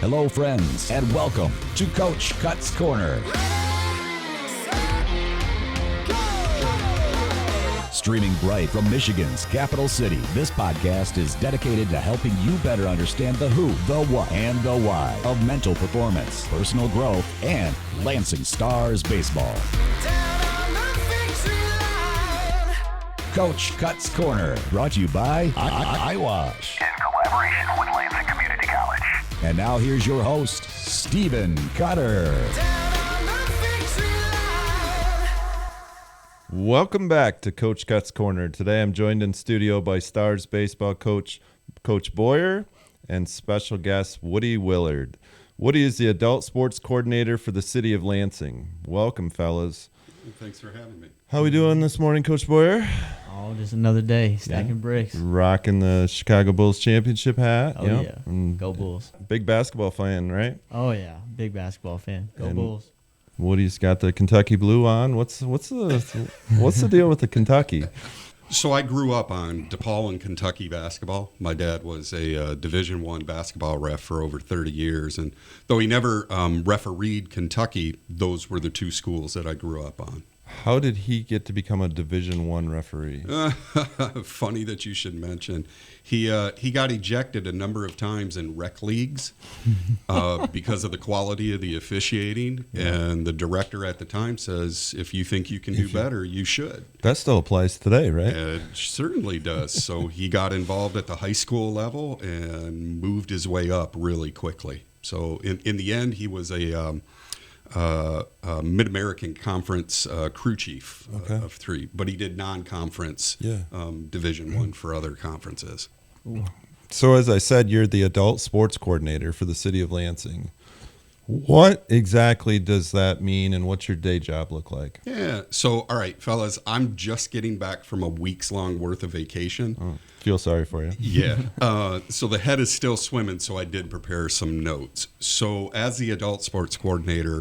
Hello, friends, and welcome to Coach Cuts Corner. Streaming bright from Michigan's capital city, this podcast is dedicated to helping you better understand the who, the what, and the why of mental performance, personal growth, and Lansing Stars baseball. Coach Cuts Corner, brought to you by Eyewash. In collaboration with Lansing Community College. And now here's your host, Stephen Cutter. Welcome back to Coach Cuts Corner. Today I'm joined in studio by Stars baseball coach, Coach Boyer, and special guest Woody Willard. Woody is the adult sports coordinator for the City of Lansing. Welcome, fellas. Thanks for having me. How we doing this morning, Coach Boyer? Oh, just another day, stacking bricks. Rocking the Chicago Bulls championship hat. Oh, yep. yeah. And Go Bulls. big basketball fan, right? Oh, yeah. Big basketball fan. Go And Bulls. Woody's got the Kentucky blue on. What's the deal with the Kentucky? So I grew up on DePaul and Kentucky basketball. My dad was a Division I basketball ref for over 30 years. And though he never refereed Kentucky, those were the two schools that I grew up on. How did he get to become a Division I referee? Funny that you should mention. He got ejected a number of times in rec leagues because of the quality of the officiating. Yeah. And the director at the time says, if you think you can do better, you should. That still applies today, right? It certainly does. So he got involved at the high school level and moved his way up really quickly. So in the end, he was a Mid-American Conference crew chief of 3, but he did non-conference Division I for other conferences. So as I said, you're the adult sports coordinator for the City of Lansing. What exactly does that mean, and what's your day job look like? Yeah, so all right, fellas, I'm just getting back from a week's long worth of vacation. Oh, feel sorry for you. Yeah, so the head is still swimming, so I did prepare some notes. So as the adult sports coordinator,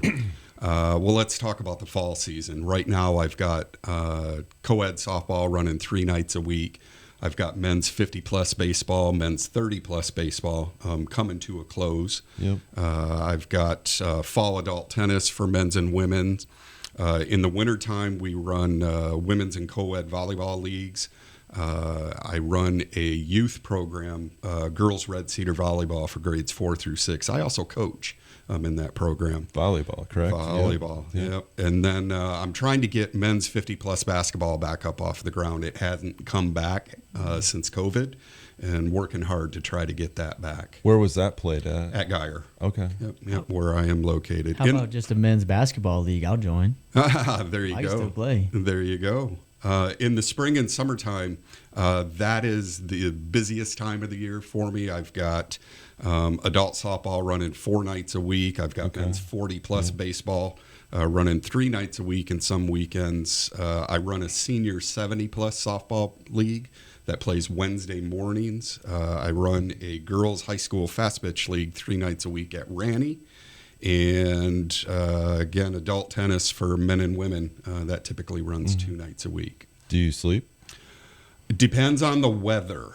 well, let's talk about the fall season. Right now I've got co-ed softball running 3 nights a week. I've got men's 50-plus baseball, men's 30-plus baseball coming to a close. Yep. I've got fall adult tennis for men's and women's. In the wintertime, we run women's and co-ed volleyball leagues. I run a youth program, girls Red Cedar volleyball for grades 4 through 6. I also coach in that program. Volleyball, correct? Volleyball, yep. And then I'm trying to get men's 50-plus basketball back up off the ground. It hasn't come back since COVID, and working hard to try to get that back. Where was that played at? At Geyer. Okay. Yep, where I am located. How about just a men's basketball league? I'll join. There you I go. still play. There you go. In the spring and summertime, that is the busiest time of the year for me. I've got adult softball running 4 nights a week. I've got men's 40-plus baseball running 3 nights a week, and some weekends I run a senior 70-plus softball league that plays Wednesday mornings. I run a girls high school fast pitch league 3 nights a week at Ranny. And again, adult tennis for men and women, that typically runs 2 nights a week. Do you sleep? It depends on the weather,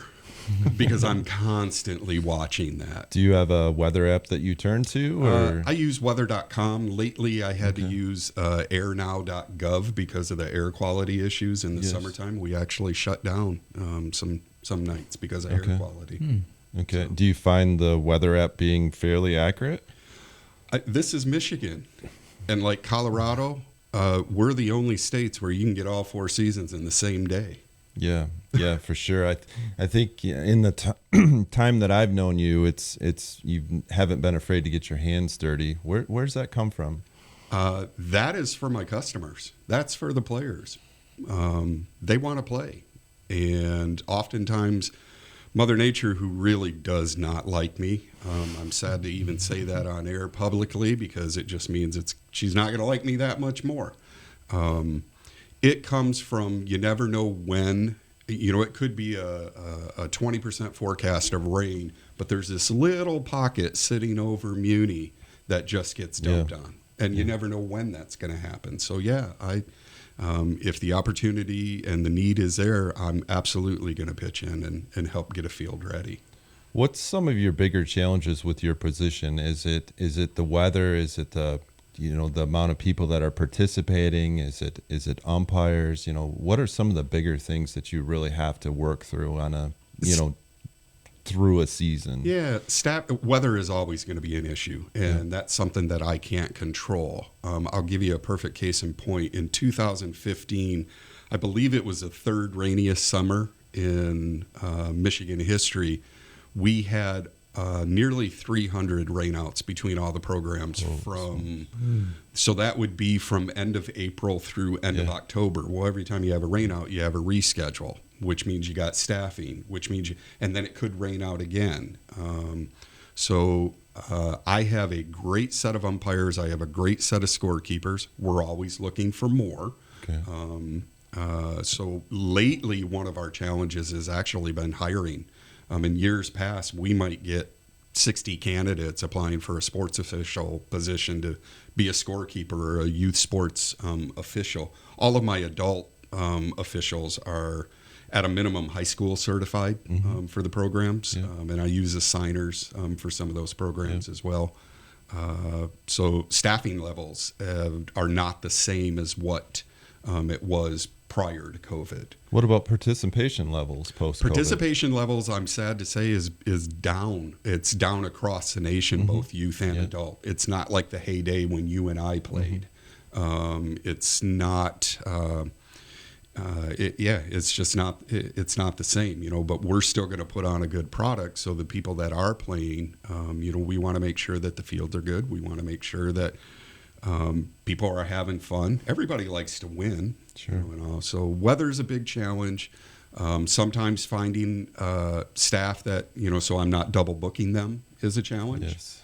because I'm constantly watching that. Do you have a weather app that you turn to? Or? I use weather.com. Lately, I had to use airnow.gov because of the air quality issues in the summertime. We actually shut down some nights because of air quality. Okay. So, do you find the weather app being fairly accurate? This is Michigan, and like Colorado, we're the only states where you can get all 4 seasons in the same day. Yeah, for sure. I think in the time that I've known you, it's you haven't been afraid to get your hands dirty. Where's that come from? That is for my customers. That's for the players. They want to play, and oftentimes Mother Nature, who really does not like me. I'm sad to even say that on air publicly, because it just means she's not going to like me that much more. It comes from, you never know when. It could be a 20% forecast of rain, but there's this little pocket sitting over Muni that just gets dumped on. And you never know when that's going to happen. So, if the opportunity and the need is there, I'm absolutely going to pitch in and help get a field ready. What's some of your bigger challenges with your position? Is it the weather? Is it the the amount of people that are participating? Is it umpires? What are some of the bigger things that you really have to work through on a through a season? Yeah, weather is always going to be an issue, and that's something that I can't control. I'll give you a perfect case in point. In 2015, I believe it was the third rainiest summer in Michigan history. We had nearly 300 rainouts between all the programs so that would be from end of April through end of October. Well, every time you have a rainout, you have a reschedule, which means you got staffing, and then it could rain out again. I have a great set of umpires. I have a great set of scorekeepers. We're always looking for more. Okay. So lately, one of our challenges has actually been hiring. In years past, we might get 60 candidates applying for a sports official position to be a scorekeeper or a youth sports official. All of my adult officials are at a minimum high school certified for the programs, and I use assigners for some of those programs as well. So staffing levels are not the same as what it was prior to COVID. What about participation levels post-COVID? Participation levels, I'm sad to say, is down. It's down across the nation, both youth and adult. It's not like the heyday when you and I played. It's not. It's just not. It's not the same, But we're still going to put on a good product. So the people that are playing, we want to make sure that the fields are good. We want to make sure that people are having fun. Everybody likes to win. Sure. So weather's a big challenge. Sometimes finding staff that, so I'm not double booking them is a challenge. Yes.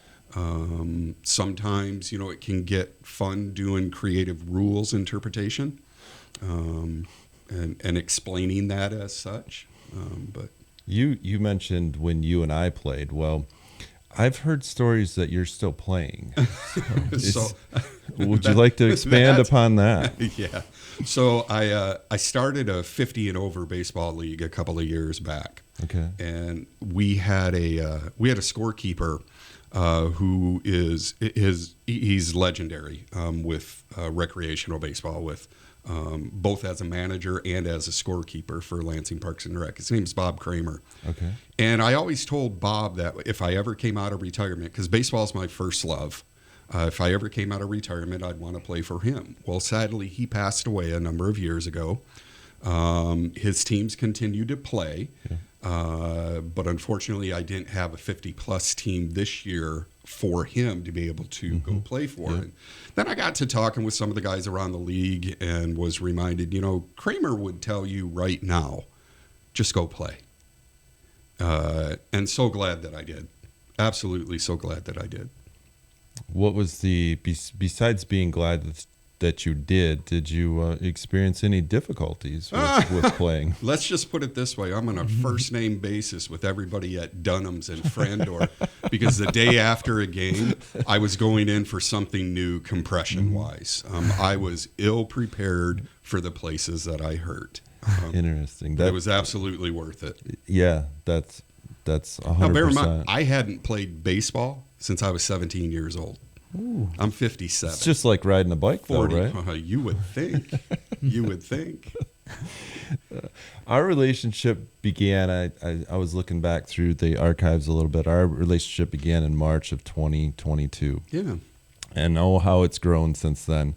Sometimes, it can get fun doing creative rules interpretation and explaining that as such. But you mentioned when you and I played. Well, I've heard stories that you're still playing. Would you like to expand upon that? Yeah. So I started a 50 and over baseball league a couple of years back. Okay. And we had a scorekeeper who he's legendary with recreational baseball, with both as a manager and as a scorekeeper for Lansing Parks and Rec. His name's Bob Kramer. Okay. And I always told Bob that if I ever came out of retirement, because baseball is my first love, if I ever came out of retirement, I'd want to play for him. Well, sadly, he passed away a number of years ago. His teams continued to play, but unfortunately, I didn't have a 50-plus team this year for him to be able to go play for. And then I got to talking with some of the guys around the league and was reminded, Kramer would tell you right now, just go play. And so glad that I did. Absolutely so glad that I did. What was besides being glad that you did you experience any difficulties with playing? Let's just put it this way. I'm on a first name basis with everybody at Dunham's and Frandor because the day after a game, I was going in for something new compression wise. I was ill prepared for the places that I hurt. Interesting. It was absolutely worth it. Yeah, that's 100%. Now, bear in mind, I hadn't played baseball since I was 17 years old. Ooh. I'm 57. It's just like riding a bike, 40. Though, right? You would think. You would think. Our relationship began, I was looking back through the archives a little bit. Our relationship began in March of 2022. Yeah. And how it's grown since then.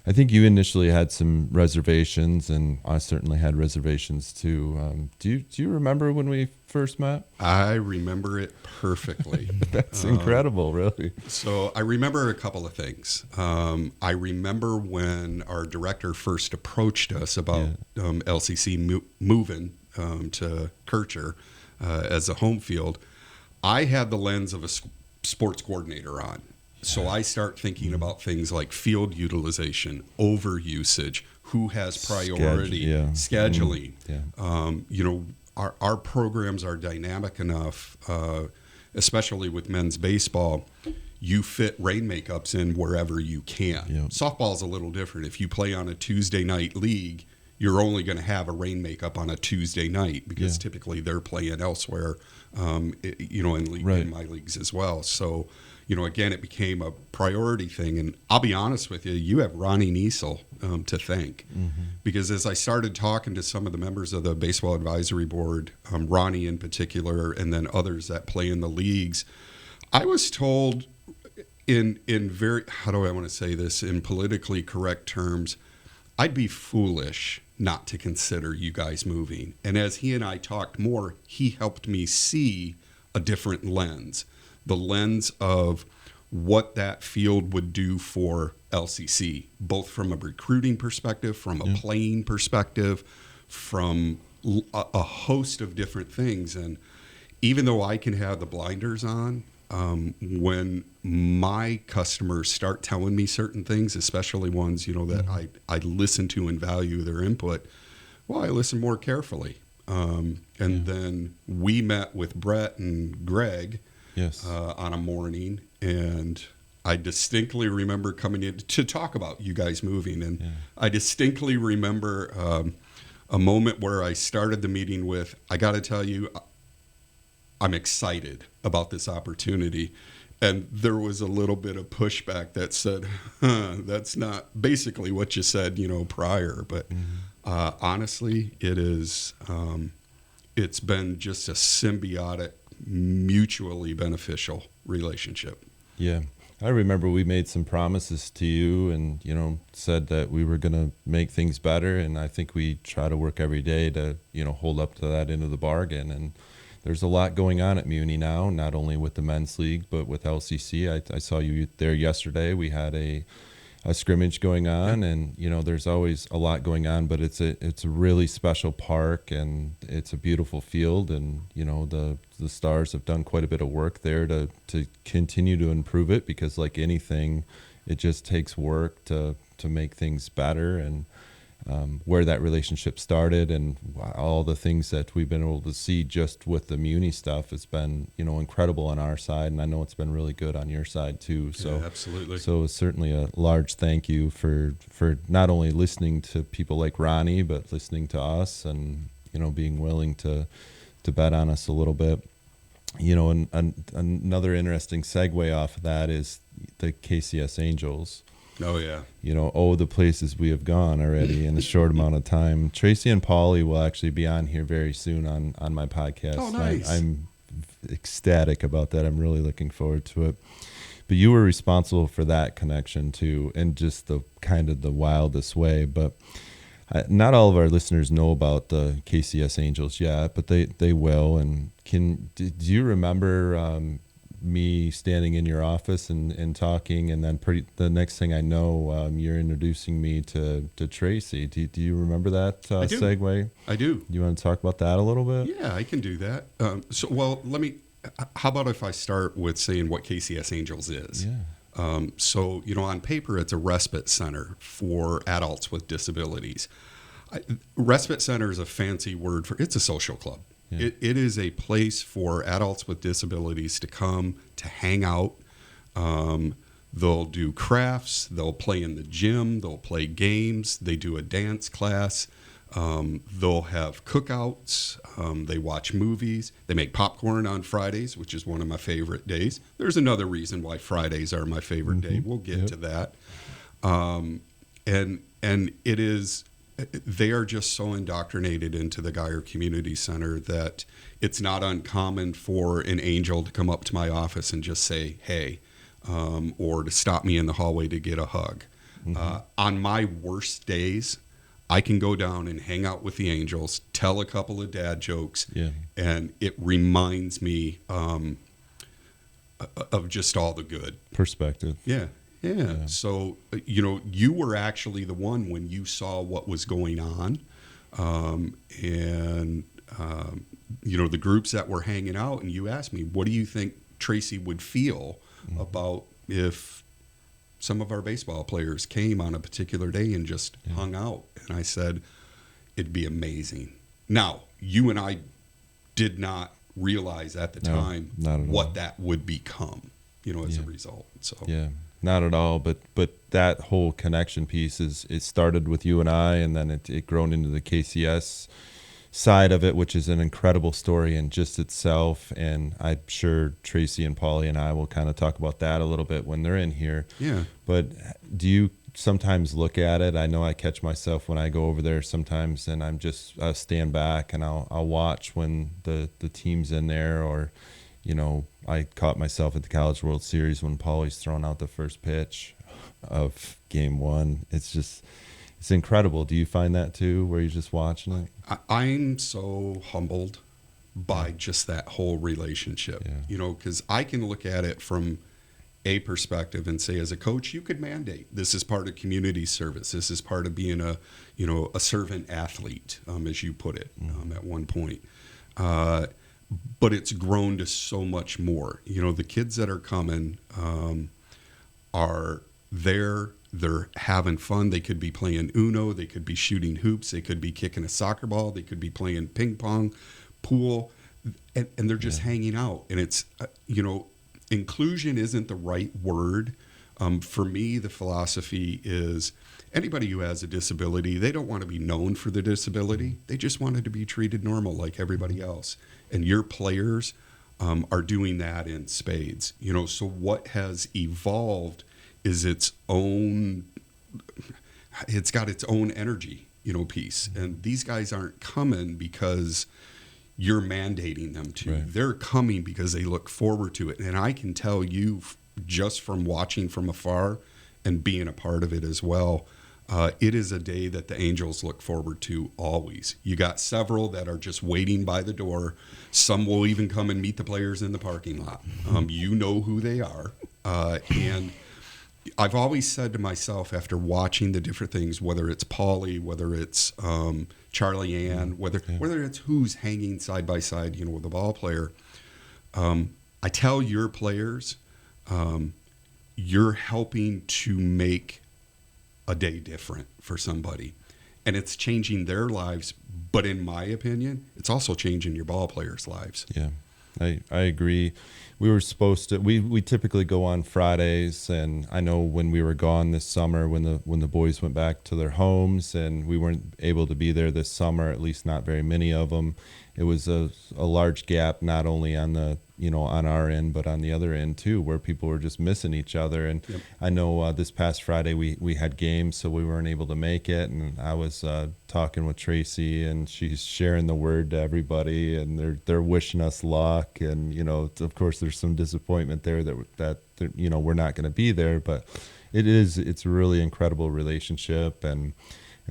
I think you initially had some reservations, and I certainly had reservations too. Do you remember when we first met? I remember it perfectly. That's incredible, really. So I remember a couple of things. I remember when our director first approached us about LCC moving to Kircher as a home field. I had the lens of a sports coordinator on. So I start thinking about things like field utilization, overusage, who has priority, scheduling. Our programs are dynamic enough, especially with men's baseball. You fit rain makeups in wherever you can. Softball is a little different. If you play on a Tuesday night league, you're only going to have a rain makeup on a Tuesday night because typically they're playing elsewhere, in my leagues as well. So, again, it became a priority thing. And I'll be honest with you, you have Ronnie Niesel to thank. Because as I started talking to some of the members of the Baseball Advisory Board, Ronnie in particular, and then others that play in the leagues, I was told in very, how do I want to say this, in politically correct terms, I'd be foolish not to consider you guys moving. And as he and I talked more, he helped me see a different lens. The lens of what that field would do for LCC, both from a recruiting perspective, from a playing perspective, from a host of different things. And even though I can have the blinders on, when my customers start telling me certain things, especially ones, that I listen to and value their input, well, I listen more carefully. Then we met with Brett and Greg on a morning, and I distinctly remember coming in to talk about you guys moving. And I distinctly remember a moment where I started the meeting with, I got to tell you, I'm excited about this opportunity. And there was a little bit of pushback that said, that's not basically what you said, prior. But honestly, it is, it's been just a symbiotic, mutually beneficial relationship. Yeah. I remember we made some promises to you and, said that we were going to make things better. And I think we try to work every day to, hold up to that end of the bargain. And there's a lot going on at Muni now, not only with the men's league, but with LCC. I saw you there yesterday. We had a scrimmage going on, and there's always a lot going on. But it's a really special park, and it's a beautiful field, and the Stars have done quite a bit of work there to continue to improve it, because like anything, it just takes work to make things better. And where that relationship started and all the things that we've been able to see just with the Muni stuff has been, incredible on our side. And I know it's been really good on your side too. So yeah, absolutely. So it's certainly a large thank you for not only listening to people like Ronnie, but listening to us and, being willing to bet on us a little bit. And another interesting segue off of that is the KCS Angels. Oh, yeah. The places we have gone already in a short amount of time. Tracy and Paulie will actually be on here very soon on my podcast. Oh, nice. I'm ecstatic about that. I'm really looking forward to it. But you were responsible for that connection too, and just the kind of the wildest way. But not all of our listeners know about the KCS Angels yet, but they will. And do you remember me standing in your office and talking, and then the next thing I know, you're introducing me to Tracy. Do you remember that segue? I do. You want to talk about that a little bit? Yeah, I can do that. How about if I start with saying what KCS Angels is? Yeah. So, on paper, it's a respite center for adults with disabilities. Respite center is a fancy word it's a social club. Yeah. It is a place for adults with disabilities to come, to hang out. They'll do crafts. They'll play in the gym. They'll play games. They do a dance class. They'll have cookouts. They watch movies. They make popcorn on Fridays, which is one of my favorite days. There's another reason why Fridays are my favorite day. We'll get to that. And it is... They are just so indoctrinated into the Geyer Community Center that it's not uncommon for an angel to come up to my office and just say, hey, or to stop me in the hallway to get a hug. On my worst days, I can go down and hang out with the angels, tell a couple of dad jokes, and it reminds me of just all the good. Perspective. Yeah. So, you were actually the one when you saw what was going on. The groups that were hanging out, and you asked me, what do you think Tracy would feel about if some of our baseball players came on a particular day and just hung out? And I said, it'd be amazing. Now, you and I did not realize at the time not at what all. that would become, as a result. So yeah. not at all. But that whole connection piece it started with you and I, and then it grown into the KCS side of it, which is an incredible story in just itself. And I'm sure Tracy and Paulie and I will kind of talk about that a little bit when they're in here. Yeah. But do you sometimes look at it? I know I catch myself when I go over there sometimes, and I stand back and I'll watch when the team's in there, or, you know, I caught myself at the College World Series when Paulie's throwing out the first pitch of game one. It's incredible. Do you find that too, where you're just watching it? I'm so humbled by just that whole relationship, you know, because I can look at it from a perspective and say, as a coach, you could mandate this is part of community service. This is part of being a servant athlete, as you put it, at one point. But it's grown to so much more. You know, the kids that are coming are there. They're having fun. They could be playing Uno. They could be shooting hoops. They could be kicking a soccer ball. They could be playing ping pong, pool, and they're just hanging out. And it's, inclusion isn't the right word. For me, the philosophy is anybody who has a disability, they don't want to be known for their disability. They just wanted to be treated normal like everybody else. And your players are doing that in spades. You know, so what has evolved is it's got its own energy, piece. And these guys aren't coming because you're mandating them to. Right. They're coming because they look forward to it. And I can tell you just from watching from afar and being a part of it as well, it is a day that the Angels look forward to always. You got several that are just waiting by the door. Some will even come and meet the players in the parking lot. You know who they are. And I've always said to myself after watching the different things, whether it's Paulie, whether it's Charlie Ann, whether it's who's hanging side by side, with the ball player, I tell your players, you're helping to make a day different for somebody, and it's changing their lives. But in my opinion, it's also changing your ball players' lives. Yeah, I agree. We were supposed to. We typically go on Fridays, and I know when we were gone this summer, when the boys went back to their homes, and we weren't able to be there this summer. At least not very many of them. It was a large gap, not only on the on our end, but on the other end too, where people were just missing each other. And Yep. I know this past Friday we had games, so we weren't able to make it. And I was talking with Tracy, and she's sharing the word to everybody, and they're wishing us luck. And of course, there's some disappointment there that we're not going to be there, but it's a really incredible relationship. And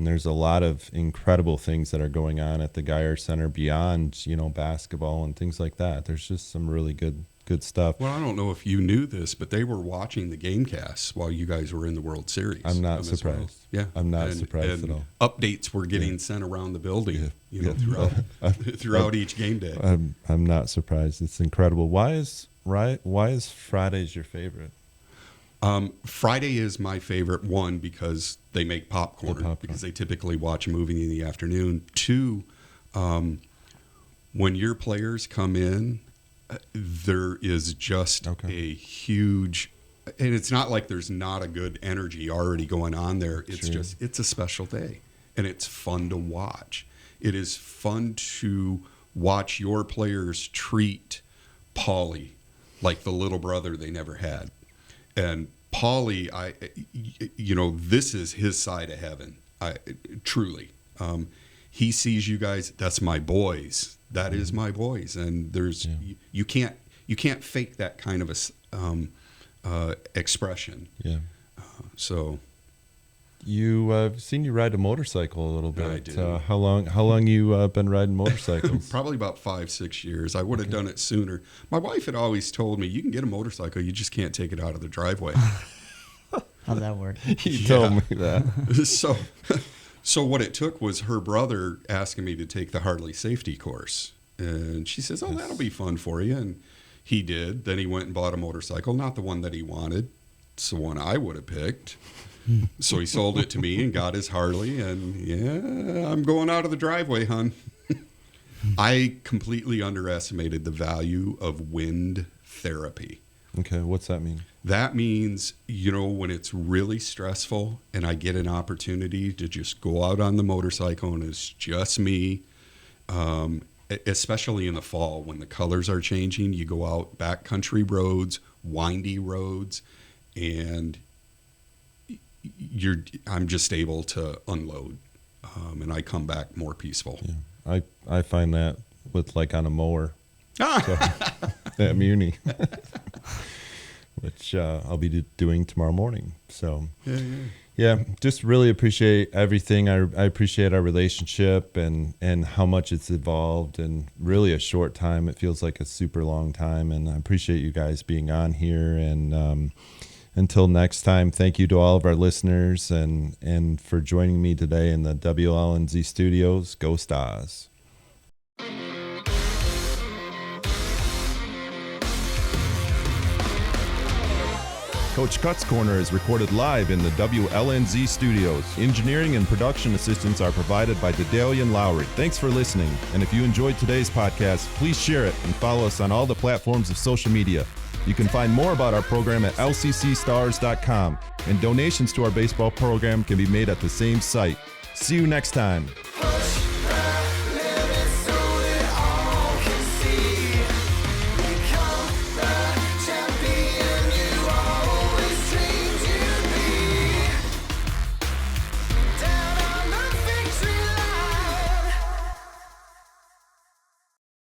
there's a lot of incredible things that are going on at the Geyer Center beyond, basketball and things like that. There's just some really good stuff. Well, I don't know if you knew this, but they were watching the Gamecasts while you guys were in the World Series. I'm not as well. surprised. Yeah, I'm not surprised and at all. Updates were getting sent around the building, throughout each game day. I'm not surprised. It's incredible. Why is Fridays your favorite? Friday is my favorite one because they make popcorn, because they typically watch a movie in the afternoon. Two, when your players come in, there is just a huge, and it's not like there's not a good energy already going on there. It's it's a special day, and it's fun to watch. It is fun to watch your players treat Paulie like the little brother they never had. And Paulie, this is his side of heaven. Truly, he sees you guys. That's my boys. That is my boys. And there's you can't fake that kind of a expression. Yeah. So I've seen you ride a motorcycle a little bit. I did. How long you been riding motorcycles? Probably about 5-6 years. I would have done it sooner. My wife had always told me, you can get a motorcycle, you just can't take it out of the driveway. How'd that work? You told me that. So what it took was her brother asking me to take the Harley safety course. And she says, that'll be fun for you. And he did. Then he went and bought a motorcycle, not the one that he wanted. It's the one I would have picked. So he sold it to me and got his Harley, and I'm going out of the driveway, hon. I completely underestimated the value of wind therapy. Okay, what's that mean? That means, when it's really stressful and I get an opportunity to just go out on the motorcycle and it's just me, especially in the fall when the colors are changing, you go out backcountry roads, windy roads, and I'm just able to unload, and I come back more peaceful. Yeah, I find that with like on a mower. So, at Muni. Which I'll be doing tomorrow morning. So, yeah, just really appreciate everything. I appreciate our relationship and how much it's evolved in really a short time. It feels like a super long time, and I appreciate you guys being on here. And until next time, thank you to all of our listeners and for joining me today in the WLNZ studios. Go Stars. Coach Cuts Corner is recorded live in the WLNZ studios. Engineering and production assistance are provided by Dedalian Lowry. Thanks for listening. And if you enjoyed today's podcast, please share it and follow us on all the platforms of social media. You can find more about our program at lccstars.com, and donations to our baseball program can be made at the same site. See you next time.